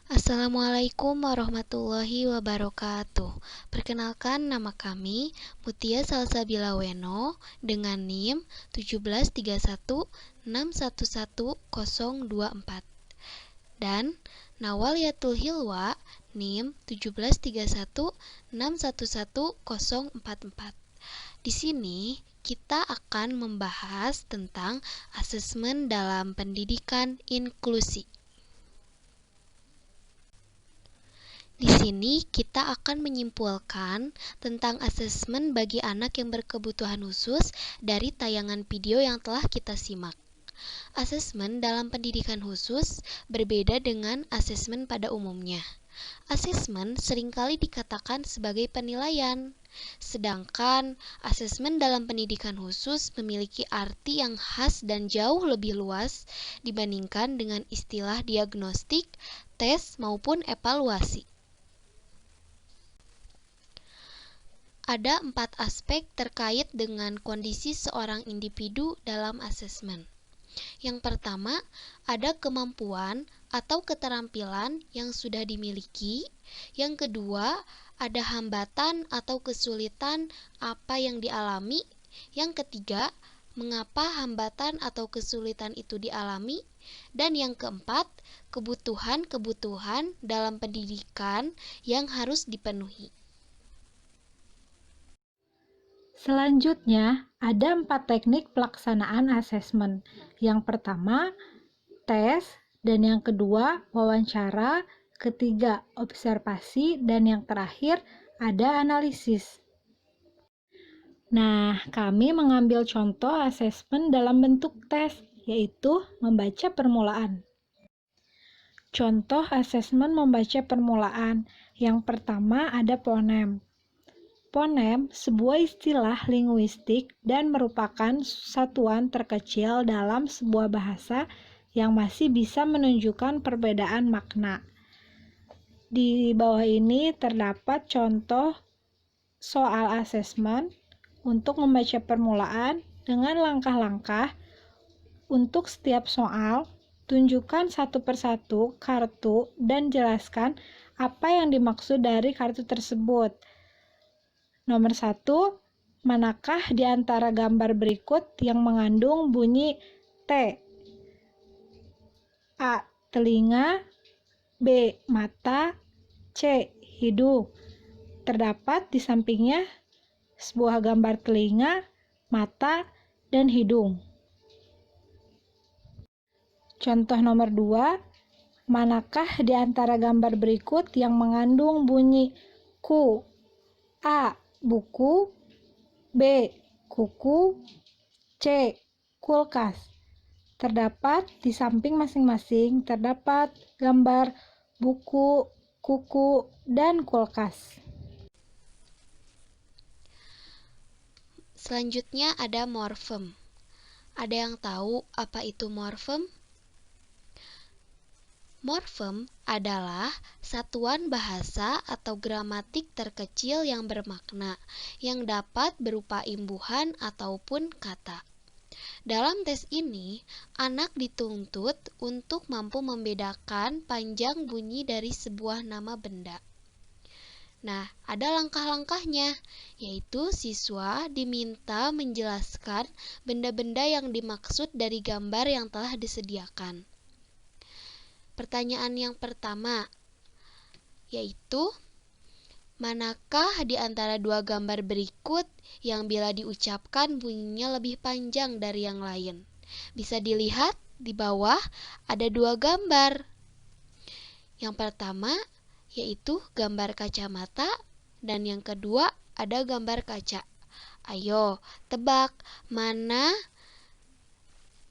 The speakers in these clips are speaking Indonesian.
Assalamualaikum warahmatullahi wabarakatuh. Perkenalkan, nama kami Mutia Salsabila Weno dengan NIM 17316111024 dan Nawaliyatul Hilwa NIM 17316111044. Di sini kita akan membahas tentang asesmen dalam pendidikan inklusi. Di sini kita akan menyimpulkan tentang asesmen bagi anak yang berkebutuhan khusus dari tayangan video yang telah kita simak. Asesmen dalam pendidikan khusus berbeda dengan asesmen pada umumnya. Asesmen seringkali dikatakan sebagai penilaian, sedangkan asesmen dalam pendidikan khusus memiliki arti yang khas dan jauh lebih luas dibandingkan dengan istilah diagnostik, tes, maupun evaluasi. Ada 4 aspek terkait dengan kondisi seorang individu dalam asesmen. Yang pertama, ada kemampuan atau keterampilan yang sudah dimiliki. Yang kedua, ada hambatan atau kesulitan apa yang dialami. Yang ketiga, mengapa hambatan atau kesulitan itu dialami. Dan yang keempat, kebutuhan-kebutuhan dalam pendidikan yang harus dipenuhi. Selanjutnya, ada 4 teknik pelaksanaan asesmen. Yang pertama, tes, dan yang kedua, wawancara, ketiga, observasi, dan yang terakhir, ada analisis. Nah, kami mengambil contoh asesmen dalam bentuk tes, yaitu membaca permulaan. Contoh asesmen membaca permulaan. Yang pertama ada fonem. Fonem sebuah istilah linguistik dan merupakan satuan terkecil dalam sebuah bahasa yang masih bisa menunjukkan perbedaan makna. Di bawah ini terdapat contoh soal asesmen untuk membaca permulaan dengan langkah-langkah. Untuk setiap soal, tunjukkan satu persatu kartu dan jelaskan apa yang dimaksud dari kartu tersebut. Nomor 1, manakah di antara gambar berikut yang mengandung bunyi T? A. Telinga, B. Mata, C. Hidung. Terdapat di sampingnya sebuah gambar telinga, mata, dan hidung. Contoh nomor 2, manakah di antara gambar berikut yang mengandung bunyi ku? A. Buku, B. Kuku, C. Kulkas. Terdapat di samping masing-masing terdapat gambar buku, kuku, dan kulkas. Selanjutnya ada morfem. Ada yang tahu apa itu morfem? Morfem adalah satuan bahasa atau gramatik terkecil yang bermakna, yang dapat berupa imbuhan ataupun kata. Dalam tes ini, anak dituntut untuk mampu membedakan panjang bunyi dari sebuah nama benda. Nah, ada langkah-langkahnya, yaitu siswa diminta menjelaskan benda-benda yang dimaksud dari gambar yang telah disediakan. Pertanyaan yang pertama, yaitu manakah di antara dua gambar berikut yang bila diucapkan bunyinya lebih panjang dari yang lain? Bisa dilihat di bawah ada dua gambar. Yang pertama yaitu gambar kacamata dan yang kedua ada gambar kaca. Ayo, tebak mana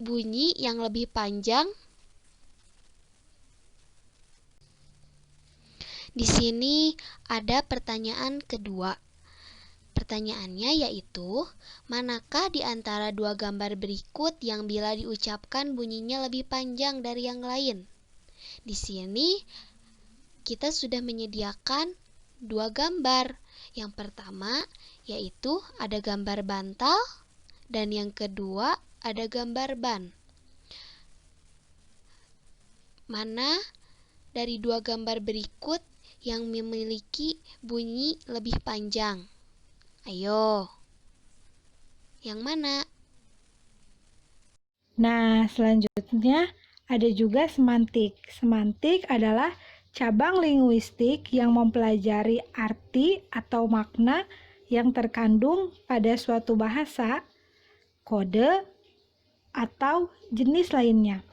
bunyi yang lebih panjang? Di sini ada pertanyaan kedua. Pertanyaannya yaitu, manakah di antara dua gambar berikut yang bila diucapkan bunyinya lebih panjang dari yang lain? Di sini kita sudah menyediakan dua gambar. Yang pertama yaitu ada gambar bantal dan yang kedua ada gambar ban. Mana dari dua gambar berikut yang memiliki bunyi lebih panjang? Ayo, yang mana? Nah, selanjutnya ada juga semantik. Semantik adalah cabang linguistik yang mempelajari arti atau makna yang terkandung pada suatu bahasa, kode, atau jenis lainnya.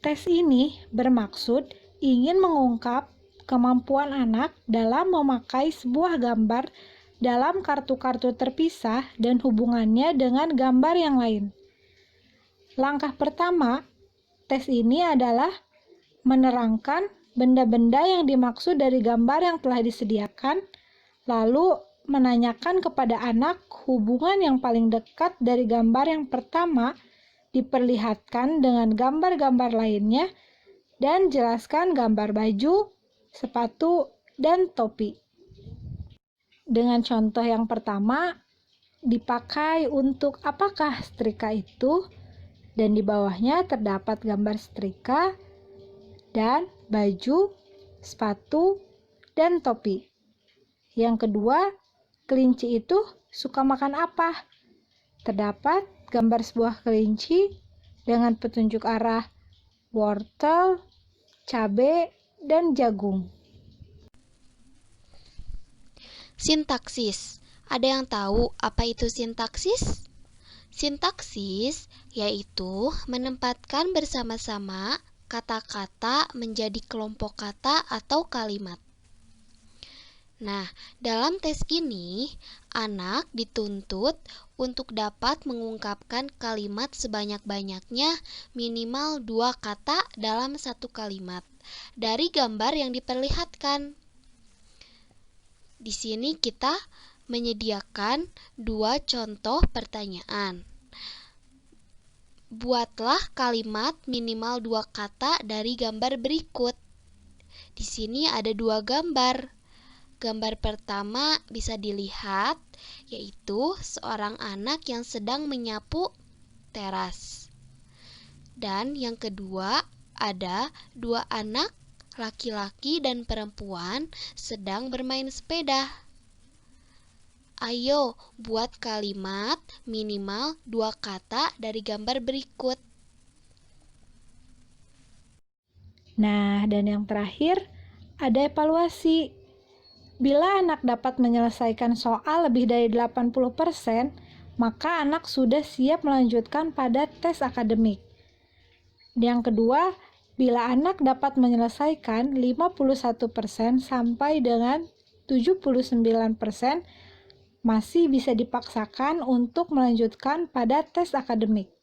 Tes ini bermaksud ingin mengungkap kemampuan anak dalam memakai sebuah gambar dalam kartu-kartu terpisah dan hubungannya dengan gambar yang lain. Langkah pertama, tes ini adalah menerangkan benda-benda yang dimaksud dari gambar yang telah disediakan, lalu menanyakan kepada anak hubungan yang paling dekat dari gambar yang pertama diperlihatkan dengan gambar-gambar lainnya, dan jelaskan gambar baju, sepatu, dan topi. Dengan contoh yang pertama, dipakai untuk apakah setrika itu, dan di bawahnya terdapat gambar setrika, dan baju, sepatu, dan topi. Yang kedua, kelinci itu suka makan apa? Terdapat gambar sebuah kelinci dengan petunjuk arah wortel, cabai, dan jagung. Sintaksis. Ada yang tahu apa itu sintaksis? Sintaksis yaitu menempatkan bersama-sama kata-kata menjadi kelompok kata atau kalimat. Nah, dalam tes ini, anak dituntut untuk dapat mengungkapkan kalimat sebanyak-banyaknya minimal 2 kata dalam satu kalimat dari gambar yang diperlihatkan. Di sini kita menyediakan 2 contoh pertanyaan. Buatlah kalimat minimal 2 kata dari gambar berikut. Di sini ada 2 gambar. Gambar pertama bisa dilihat, yaitu seorang anak yang sedang menyapu teras. Dan yang kedua, ada 2 anak, laki-laki dan perempuan, sedang bermain sepeda. Ayo, buat kalimat minimal 2 kata dari gambar berikut. Nah, dan yang terakhir, ada evaluasi. Bila anak dapat menyelesaikan soal lebih dari 80%, maka anak sudah siap melanjutkan pada tes akademik. Yang kedua, bila anak dapat menyelesaikan 51% sampai dengan 79%, masih bisa dipaksakan untuk melanjutkan pada tes akademik.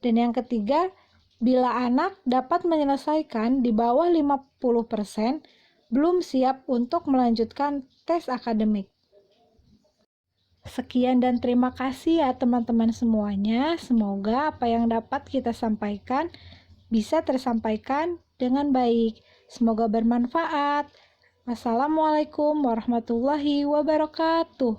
Dan yang ketiga, bila anak dapat menyelesaikan di bawah 50%, belum siap untuk melanjutkan tes akademik. Sekian dan terima kasih ya teman-teman semuanya. Semoga apa yang dapat kita sampaikan bisa tersampaikan dengan baik. Semoga bermanfaat. Wassalamualaikum warahmatullahi wabarakatuh.